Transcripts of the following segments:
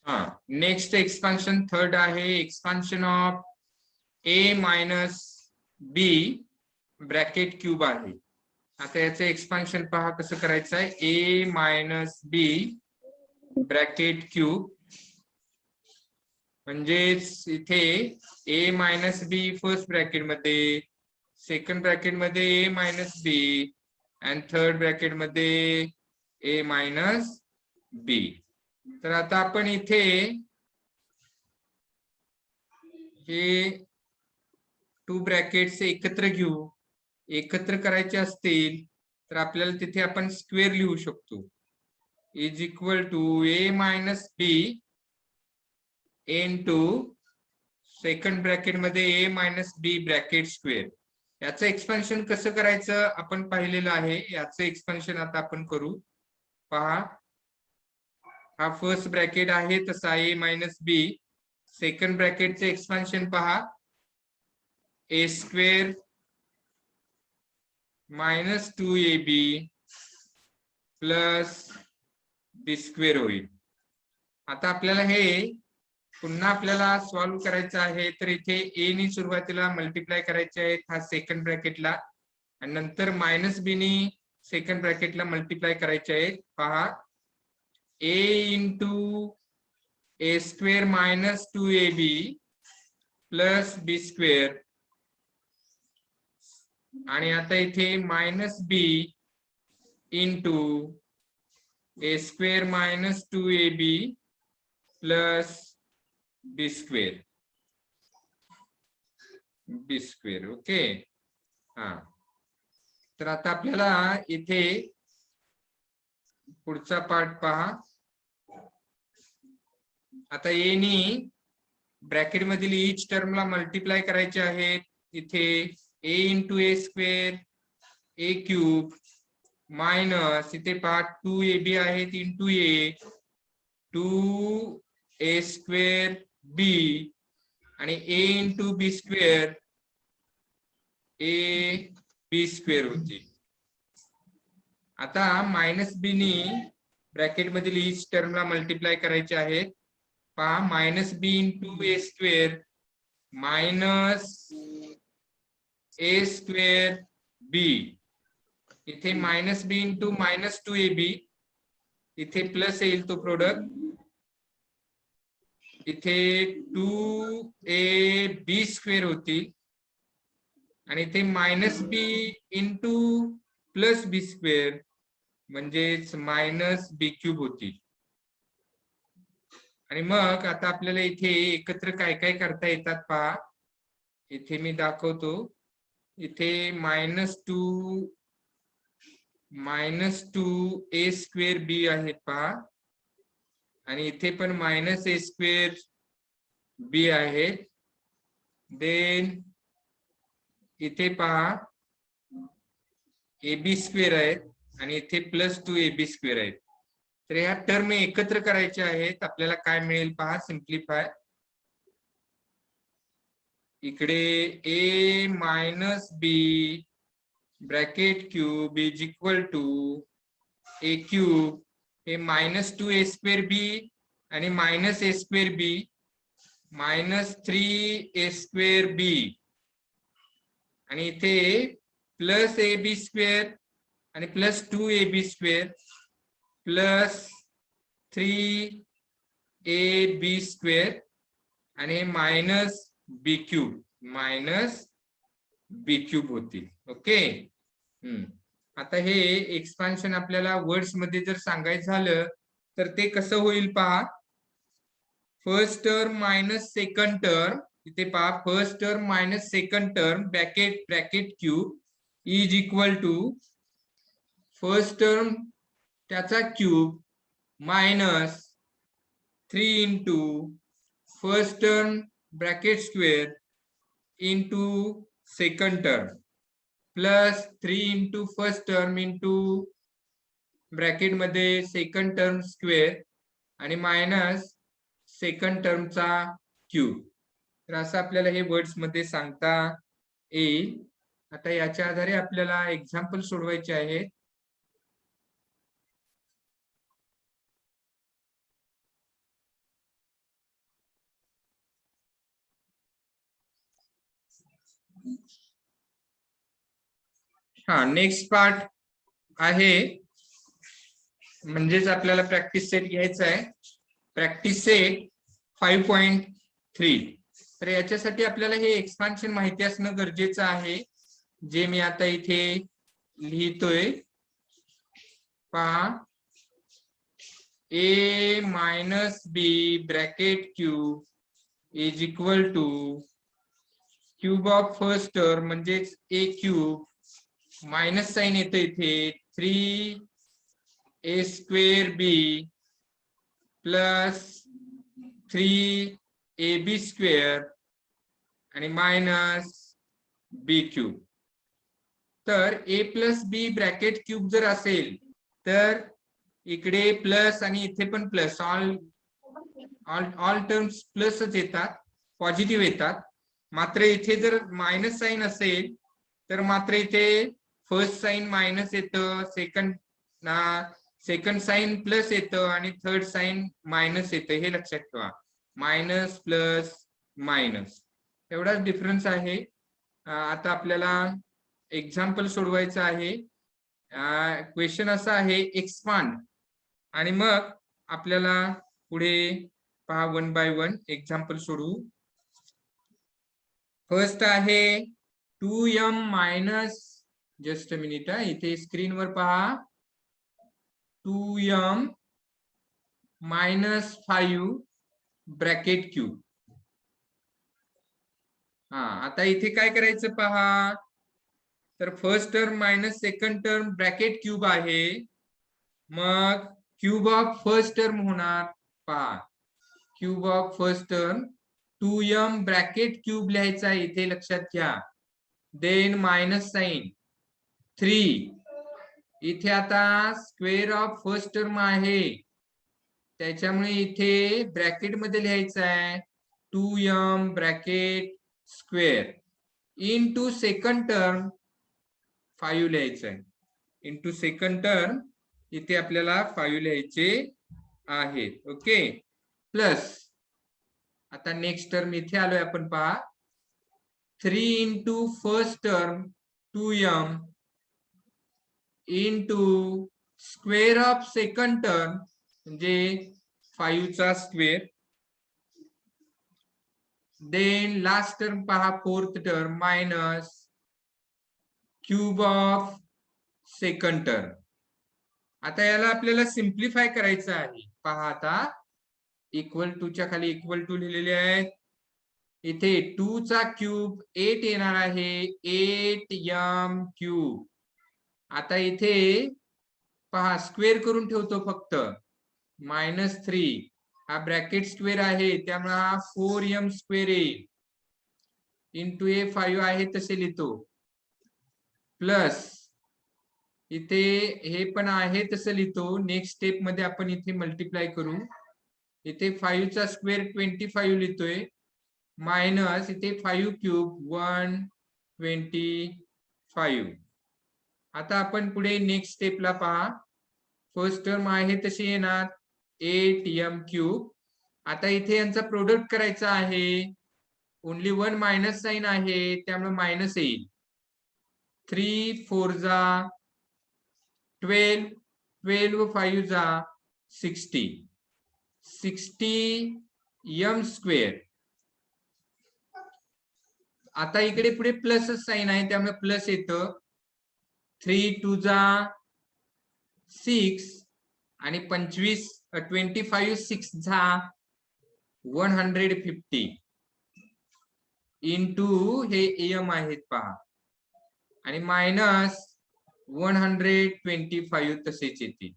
हा, next expansion third आहे expansion of a minus B bracket cube आहे. आता याचं एक्सपान्शन पहा कसं करायचं आहे. A minus B bracket cube म्हणजेच इथे a minus b first bracket मध्ये, सेकंड ब्रॅकेट मध्ये ए मायनस बी आणि थर्ड ब्रॅकेट मध्ये ए मायनस बी. तर आता आपण इथे हे टू ब्रॅकेट्स एकत्र घेऊ. एकत्र करायचे असतील तर आपल्याला तिथे आपण स्क्वेअर लिहू शकतो. Is equal to a minus b into second bracket मध्ये a minus B bracket square. याचं एक्सपान्शन कसं करायचं आपण पाहिलेलं आहे. याचं एक्सपान्शन आता आपण करू. पहा, हा फर्स्ट ब्रॅकेट आहे तसा ए मायनस बी. सेकंड ब्रॅकेटचं एक्सपान्शन पहा, ए स्क्वेअर मायनस 2ab प्लस बी स्क्वेअर होईल. आता आपल्याला हे पुन्हा आपल्याला सॉल्व्ह करायचं आहे. तर इथे ए नी सुरुवातीला मल्टिप्लाय करायचे आहेत हा सेकंड ब्रॅकेटला आणि नंतर मायनस बी नी सेकंड ब्रॅकेटला मल्टिप्लाय करायचे आहेत. पहा, ए इंटू ए स्क्वेअर मायनस 2ab प्लस बी स्क्वेअर आणि आता इथे मायनस बी इंटू ए स्क्वेअर मायनस 2ab प्लस बी स्क्वेअर. बी स्क्वेअर ओके. हा, तर आता आपल्याला इथे पुढचा पार्ट पहा. आता ए नी ब्रॅकेट मधील ईच टर्मला मल्टिप्लाय करायचे आहेत. इथे ए इंटू ए स्क्वेअर ए क्यूब मायनस इथे पहा 2ab आहेत इंटू ए 2a स्क्वेअर बी आणि A into B square A B square होती. आता मायनस बी नी ब्रॅकेट मधील ईच टर्मला मल्टिप्लाय करायचे आहेत. पहा, minus B into A square minus A square बी. इथे मायनस बी इंटू मायनस 2ab इथे प्लस येईल तो प्रोडक्ट. इथे 2ab स्क्वेअर होतील आणि इथे मायनस बी इंटू प्लस बी स्क्वेअर म्हणजेच मायनस बी क्यूब होतील. आणि मग आता आपल्याला इथे एकत्र काय काय करता येतात पहा. इथे मी दाखवतो. इथे मायनस टू ए स्क्वेअर बी आहेत पहा आणि इथे पण मायनस ए स्क्वेअर बी आहे. देन इथे पहा ए बी स्क्वेअर आहेत आणि इथे प्लस 2ab स्क्वेअर आहेत. तर ह्या टर्म एकत्र करायच्या आहेत. आपल्याला काय मिळेल पहा, सिम्प्लिफाय. इकडे A minus B bracket cube is equal to A cube हे मायनस 2a स्क्वेअर बी आणि minus A square B minus 3a square B आणि इथे प्लस ए बी स्क्वेअर आणि plus 2ab square plus 3ab square आणि minus बी cube होतील. Okay. आता हे expansion आपल्याला वर्ड्स मध्ये जर सांगायचं झालं तर ते कसं होईल पहा. First term minus second term इथे पहा, first term minus second term bracket cube is equal to first term त्याचा cube minus 3 into first term bracket square into second term plus 3 into first term into bracket मध्ये second term square आणि minus second टर्मचा cube. तर असं आपल्याला हे words मध्ये सांगता येईल. आता याच्या आधारे आपल्याला एक्झाम्पल सोडवायचे आहेत. हा नेक्स्ट पार्ट आहे, म्हणजेच आपल्याला प्रॅक्टिस सेट घ्यायचा आहे. Practice set 5.3. तर याच्यासाठी आपल्याला हे एक्सपान्शन माहिती असणं गरजेचं आहे, जे मी आता इथे लिहितोय. पहा, a minus B bracket cube is equal to cube of first term म्हणजेच ए क्यूब, मायनस साइन येतं इथे 3a square b plus 3ab square आणि मायनस बी क्यूब. तर a plus b bracket cube जर असेल तर इकडे प्लस आणि इथे पण प्लस, ऑल टर्म्स प्लसच येतात, पॉझिटिव्ह येतात. मात्र इथे जर मायनस साइन असेल तर मात्र इथे फर्स्ट साइन मायनस येतं, सेकंड साइन प्लस येतं आणि थर्ड साइन मायनस येतं. हे लक्षात ठेवा, मायनस प्लस मायनस एवढाच डिफरन्स आहे. आता आपल्याला एक्झाम्पल सोडवायचं आहे. क्वेश्चन असा आहे एक्सपांड, आणि मग आपल्याला पुढे पहा 1 बाय 1 एक्झाम्पल सोडवू. फर्स्ट आहे 2m minus, just a minute, इथे स्क्रीनवर पहा, 2m मायनस 5 ब्रॅकेट क्यूब. आता इथे काय करायचं पहा, तर first term minus second term bracket cube आहे, मग क्यूब ऑफ फर्स्ट टर्म होणार. पहा, cube of first term 2m bracket cube लिहायचा आहे इथे, लक्षात घ्या. देन मायनस साइन 3, इथे आता स्क्वेअर ऑफ फर्स्ट टर्म आहे त्याच्यामुळे इथे ब्रॅकेट मध्ये लिहायचं आहे 2m bracket square into second term 5 लिहायचं आहे. इनटू सेकंड टर्म इथे आपल्याला 5 लिहायचे आहेत. ओके, प्लस आता नेक्स्ट टर्म इथे आलोय आपण, पहा 3 into first term 2m into square of second term म्हणजे 5 चा स्क्वेअर. देन लास्ट टर्म पहा, fourth term minus cube of second term. आता याला आपल्याला सिम्प्लिफाय करायचं आहे. पहा, आता इक्वल टू च्या खाली इक्वल टू लिहिलेले आहेत. इथे 2 चा क्यूब 8 येणार आहे, 8m क्यूब. आता इथे पहा, स्क्वेअर करून ठेवतो फक्त, -3 हा ब्रॅकेट स्क्वेअर आहे त्यामुळे हा 4m स्क्वेअर येईल, इंटू ए 5 आहे तसे लिहितो, प्लस इथे हे पण आहे तसं लिहितो. नेक्स्ट स्टेप मध्ये आपण इथे मल्टिप्लाय करू. इथे 5 चा स्क्वेअर 25 लिहितोय, मायनस इथे 5 क्यूब 125. आता आपण पुढे नेक्स्ट स्टेपला पहा, फर्स्ट टर्म आहे तशी येणार 8m क्यूब. आता इथे यांचा प्रोडक्ट करायचा आहे, ओनली 1 मायनस साइन आहे त्यामुळे मायनस येईल. 3 4 जा 12, 12 5 जा 60, 60m स्क्वेअर. आता इकडे पुढे प्लस साइन आहे त्यामुळे प्लस येतं, 3 2 जा 6 आणि 25 6 जा 150 इंटू हे एम आहेत पहा, आणि मायनस 125 तसेच येते.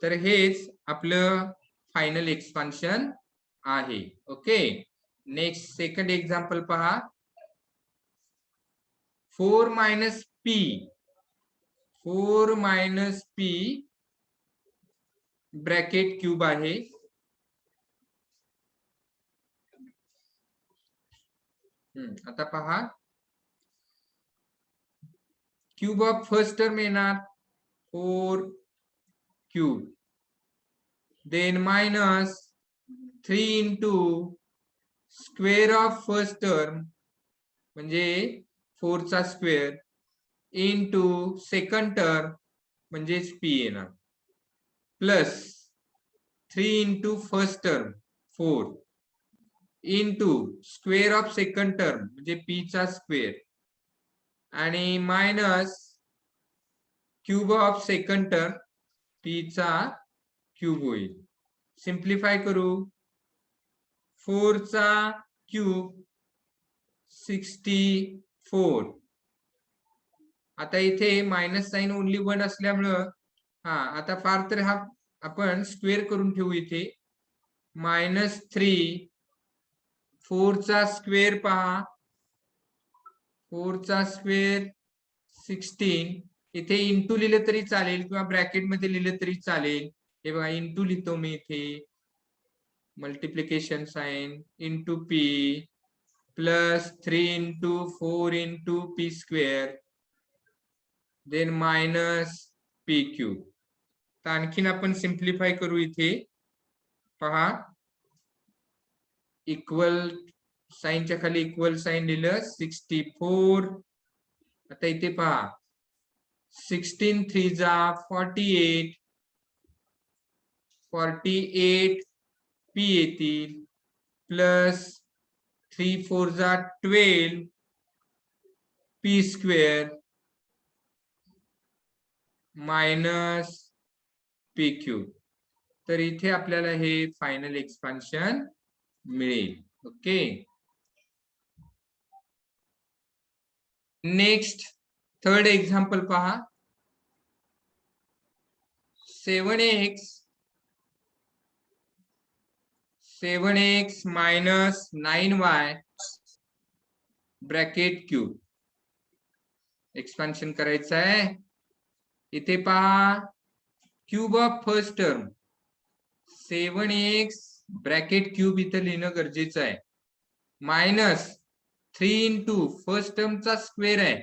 तर हेच आपलं फायनल एक्सपान्शन आहे. ओके, नेक्स्ट सेकंड एक्झाम्पल पहा, 4 मायनस पी ब्रॅकेट क्यूब आहे. आता पहा, क्यूब ऑफ फर्स्ट टर्म येणार 4 cube, then minus 3 into square of first term म्हणजे 4 चा स्क्वेअर इंटू सेकंड टर्म म्हणजेच पी येणार plus 3 into first term 4 into square of second term म्हणजे पी चा स्क्वेअर आणि minus cube of second term p चा cube होईल. Simplify करू 4 चा क्यूब 64. आता इथे मायनस साइन ओनली 1 असल्यामुळं आता फार तर हा आपण स्क्वेअर करून ठेवू इथे -3 4 चा स्क्वेअर पहा 4 चा स्क्वेअर 16 इथे इंटू लिहिलं तरी चालेल किंवा ब्रॅकेट मध्ये लिहिलं तरी चालेल. हे बघा इंटू लिहितो मी इथे multiplication sign into p plus 3 into 4 into p square then minus p cube. तर आणखीन आपण सिम्प्लिफाय करू इथे पहा इक्वल साइनच्या खाली इक्वल साइन लिहिलं 64. आता इथे पहा 16 3 जा 48 पी येतील प्लस 3 4 जा 12 P square minus p cube. तर इथे आपल्याला हे फायनल एक्सपान्शन मिळेल. ओके नेक्स्ट थर्ड एक्झाम्पल पहा 7x minus 9y bracket cube expansion करायचं आहे. इथे पहा cube of first term 7x bracket cube इथं लिहिणं गरजेचं आहे मायनस 3 इंटू फर्स्ट टर्मचा स्क्वेअर आहे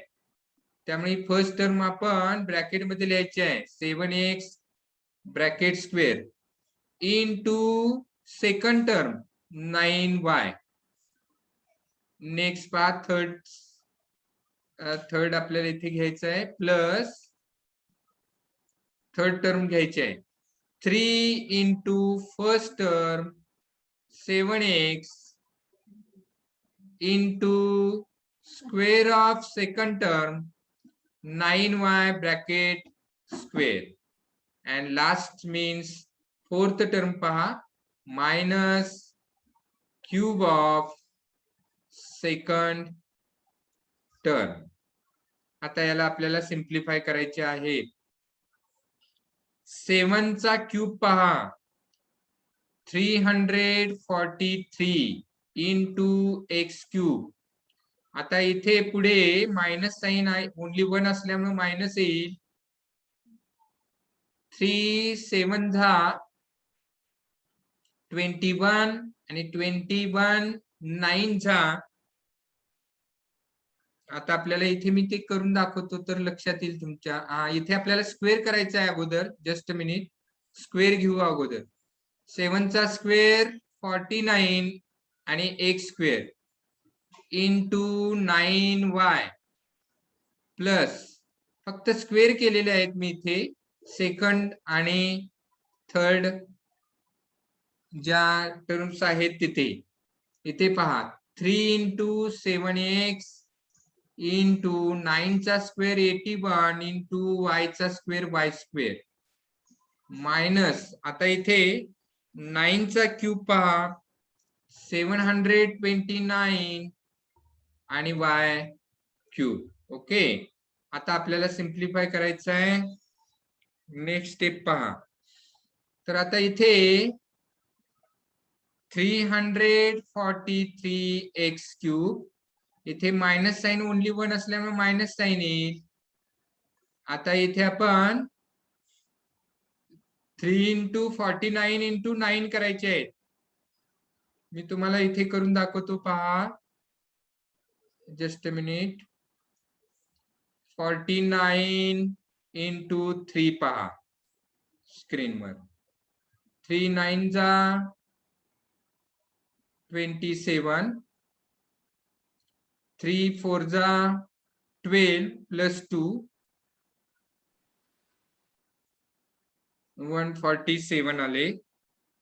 त्यामुळे फर्स्ट टर्म आपण ब्रॅकेट मध्ये लिहायची आहे 7x bracket square into second term 9y. Next पहा थर्ड आपल्याला इथे घ्यायचं आहे प्लस थर्ड टर्म घ्यायची आहे 3 into first term 7x into square of second term 9y bracket square and last means fourth term पहा minus cube of second term. आता याला आपल्याला सिम्प्लिफाय करायचे आहे 7 चा क्यूब पहा 343 इंटू एक्स क्यूब. आता इथे पुढे मायनस साइन आहे ओनली 1 असल्यामुळे मायनस येईल 3 7 जा 21 आणि 21 9 जा. आता आपल्याला इथे मी ते करून दाखवतो तर लक्षात येईल तुमच्या. इथे आपल्याला स्क्वेअर करायचा आहे अगोदर जस्ट मिनिट स्क्वेअर घेऊ अगोदर 7 चा स्क्वेअर 49 आणि x square into 9y plus फक्त स्क्वेअर केलेले आहेत मी इथे सेकंड आणि थर्ड ज्या टर्म्स आहेत तिथे इथे पहा 3 इंटू 7x इंटू 9 चा स्क्वेअर 81 इंटू y चा स्क्वेअर y स्क्वेअर मायनस आता इथे 9 चा क्यूब पहा 729 आणि y क्यूब. ओके आता आपल्याला सिम्प्लिफाय करायचं आहे. नेक्स्ट स्टेप पहा तर आता इथे 343x क्यूब इथे मायनस साइन ओनली 1 असल्यामुळे मायनस साइन येईल. आता इथे आपण 3 इंटू 49 इंटू 9 करायचे आहेत. मी तुम्हाला इथे करून दाखवतो पहा जस्ट अ मिनिट 49 इंटू 3 पहा स्क्रीनवर 3 9 जा 27 3 4 जा 12 प्लस 2 147 आले.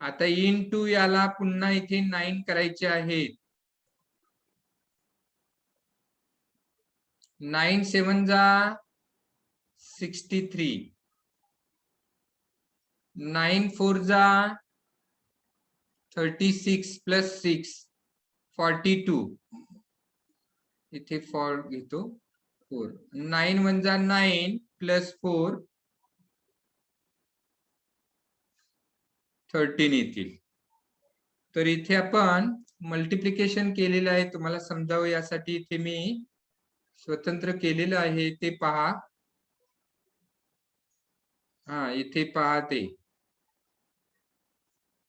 आता इंटू याला पुन्हा इथे 9 करायचे आहेत. 9 7 जा 63, 9 4 जा 36 प्लस 6 42. इथे 4 घेतो 4. 9 1 जा 9 प्लस 4 13 येतील. तर इथे आपण मल्टिप्लिकेशन केलेलं आहे, तुम्हाला समजावं यासाठी इथे मी स्वतंत्र केलेलं आहे, ते पहा. हा इथे पहा, ते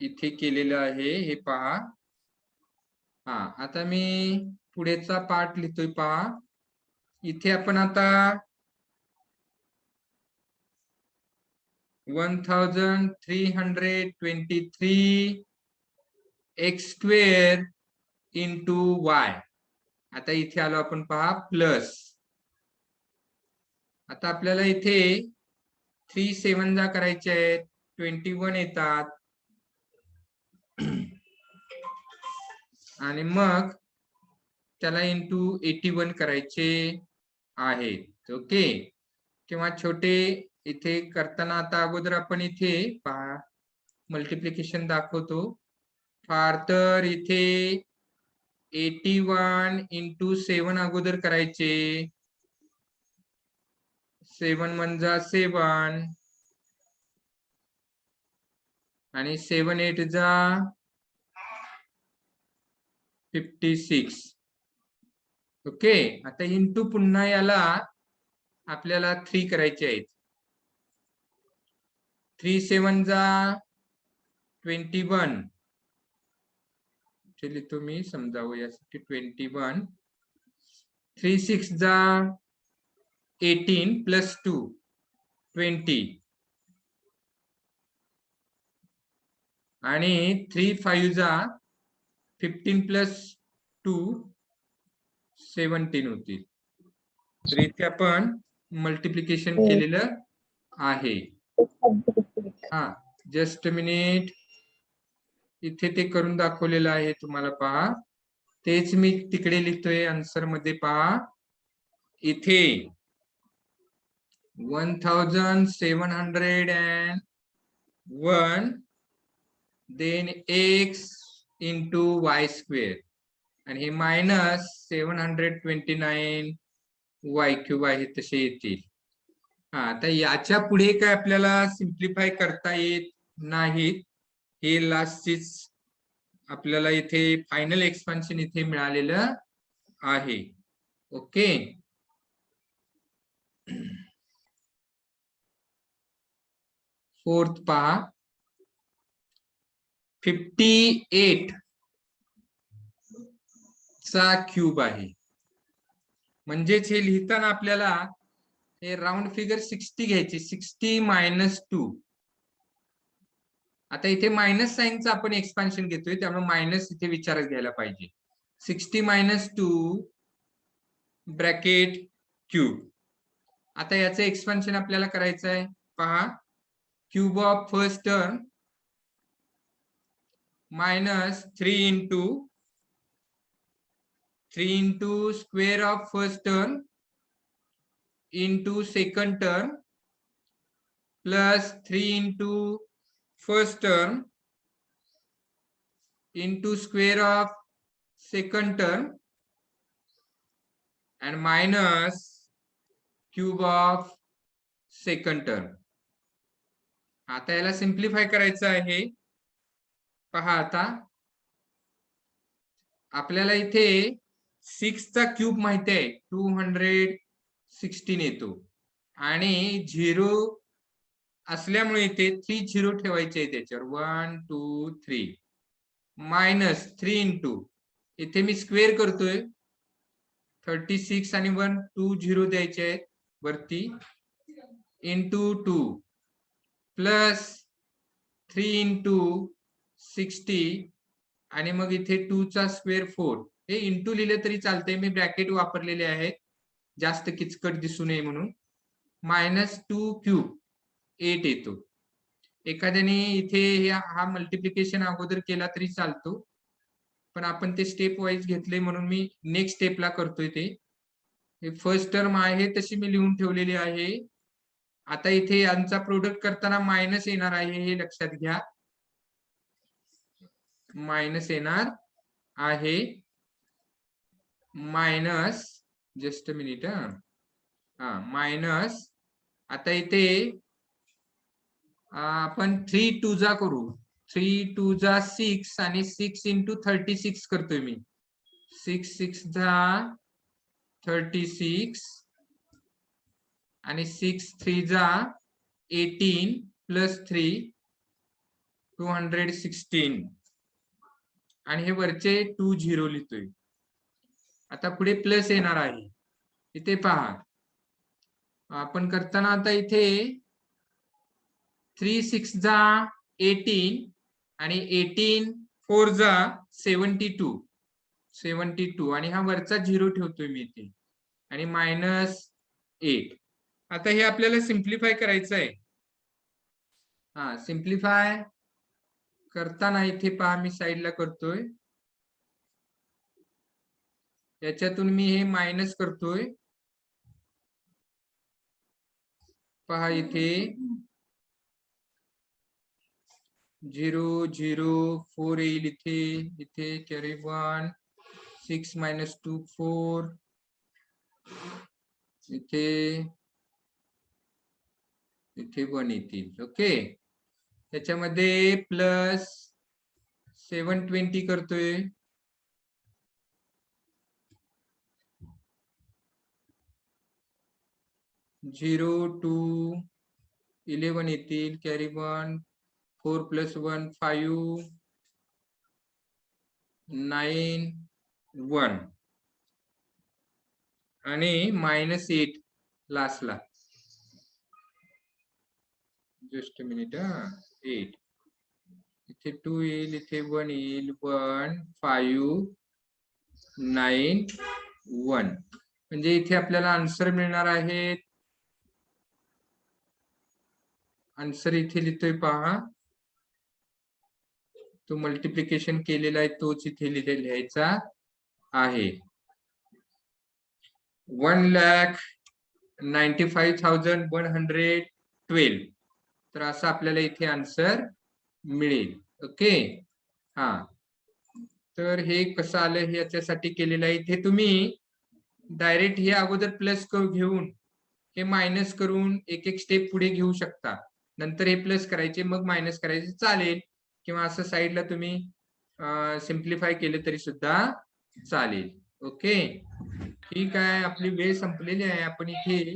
इथे केलेलं आहे, हे पहा. हा आता मी पुढेचा पार्ट लिहितोय, पहा. इथे आपण आता 1323 x स्क्वेअर इंटू y. आता इथे आलो आपण, पहा, प्लस. आता आपल्याला इथे 3 7 जा करायचे आहेत, 21 येतात. आणि मग त्याला इंटू 81 करायचे आहेत. ओके, किंवा छोटे इथे करताना आता अगोदर आपण इथे पहा मल्टिप्लिकेशन दाखवतो. फार तर इथे 81 इंटू 7 अगोदर करायचे. 7 1 जा 7 आणि 7 8 जा 56. ओके, आता इंटू पुन्हा याला आपल्याला 3 करायचे आहेत. 3 7 जा 21. चलिए तुम्ही समजावं यासाठी 21. 3 6 जा 18 प्लस 2 20. आणि 3 5 जा 15 प्लस 2 17 होतील. तर इथे आपण मल्टिप्लिकेशन केलेलं आहे. हा जस्ट मिनिट, इथे ते करून दाखवलेलं आहे तुम्हाला, पहा. तेच मी तिकडे लिहितोय आन्सर मध्ये, पहा. इथे 1701 then x into y square आणि हे मायनस 729 y क्यूब आहे, तसे येतील. हा आता याच्या पुढे काय आपल्याला सिम्प्लिफाय करता येत नाहीत. हे लास्टचीच आपल्याला इथे फायनल एक्सपान्शन इथे मिळालेलं आहे. ओके, फोर्थ पहा. 58 चा क्यूब आहे. म्हणजेच हे लिहिताना आपल्याला हे राऊंड फिगर 60 घ्यायची. 60 मायनस 2. आता इथे मायनस साइनचं आपण एक्सपान्शन घेतोय, त्यामुळे मायनस इथे विचारात घ्यायला पाहिजे. 60 मायनस 2 ब्रॅकेट क्यूब. आता याचं एक्सपान्शन आपल्याला करायचं आहे, पहा. Cube of first term minus 3 into square of first term into second term plus 3 into first term into square of second term and minus cube of second term. आता याला simplify करायचं आहे, पहा. आता आपल्याला इथे 6 चा क्यूब माहिती आहे, 216 येतो. आणि 0 असल्यामुळे इथे 3 0 ठेवायचे आहे त्याच्यावर. 1 2 3 मायनस 3 इंटू, इथे मी स्क्वेअर करतोय, 36 आणि 1 2 0 द्यायचे आहेत वरती, इंटू 2 प्लस 3 इंटू 60 आणि मग इथे 2 चा स्क्वेअर 4. हे इंटू लिहिले तरी चालते, मी ब्रॅकेट वापरलेले आहेत. जास्त किचकट दिसू नये म्हणून -2 क्यूब 8 येतो. एखाद्याने इथे हा मल्टिप्लिकेशन अगोदर केला तरी चालतो, पण आपण ते स्टेप वाईज घेतले म्हणून मी नेक्स्ट स्टेपला करतोय. ते फर्स्ट टर्म आहे तशी मी लिहून ठेवलेली आहे. आता इथे यांचा प्रोडक्ट करताना मायनस येणार आहे हे लक्षात घ्या. मायनस येणार आहे. Minus just minute minus. आता इथे आपण 3 2 जा करू. 3 2 जा 6 आणि 6 into 36 करतोय मी. 6 6 जा 36 आणि 6 3 जा 18 प्लस 3 216 आणि हे वरचे 2 0 लिहितोय. आता पुढे प्लस येणार आहे. इथे पहा आपण करताना आता इथे 3 6 जा 18 आणि 18 4 जा 72 आणि हा वरचा 0 ठेवतोय मी इथे आणि -8. आता हे आपल्याला सिम्प्लिफाय करायचं आहे. सिम्प्लिफाय करताना इथे पहा मी साईडला करतोय. याच्यातून मी हे मायनस करतोय. पहा इथे 0 0 4 येईल इथे. इथे कॅरी 1 6 - 2 4 इथे 1 येतील. ओके. त्याच्यामध्ये प्लस 720 करतोय. 0 2 11 येतील. कॅरी 1 4 + 1 5 9 1 आणि -8 लास्टला. जस्ट मिनिट 8 इथे 2 येईल. इथे 1 येईल. 1 5 9 1 म्हणजे इथे आपल्याला आन्सर मिळणार आहे. आन्सर इथे लिहितोय पहा. तो मल्टिप्लिकेशन केलेला आहे तोच इथे लिहायचा आहे. 1,95,112. तर असं आपल्याला इथे आन्सर मिळेल. ओके. तर हे कसं आलं हे याच्यासाठी केलेलं आहे. इथे तुम्ही डायरेक्ट हे अगोदर प्लस घेऊन हे मायनस करून एक एक स्टेप पुढे घेऊ शकता. नंतर हे प्लस करायचे मग मायनस करायचे चालेल, किंवा असं साईडला तुम्ही सिम्प्लिफाय केले तरी सुद्धा चालेल. ओके. ठीक आहे. आपली वेळ संपलेली आहे. आपण इथे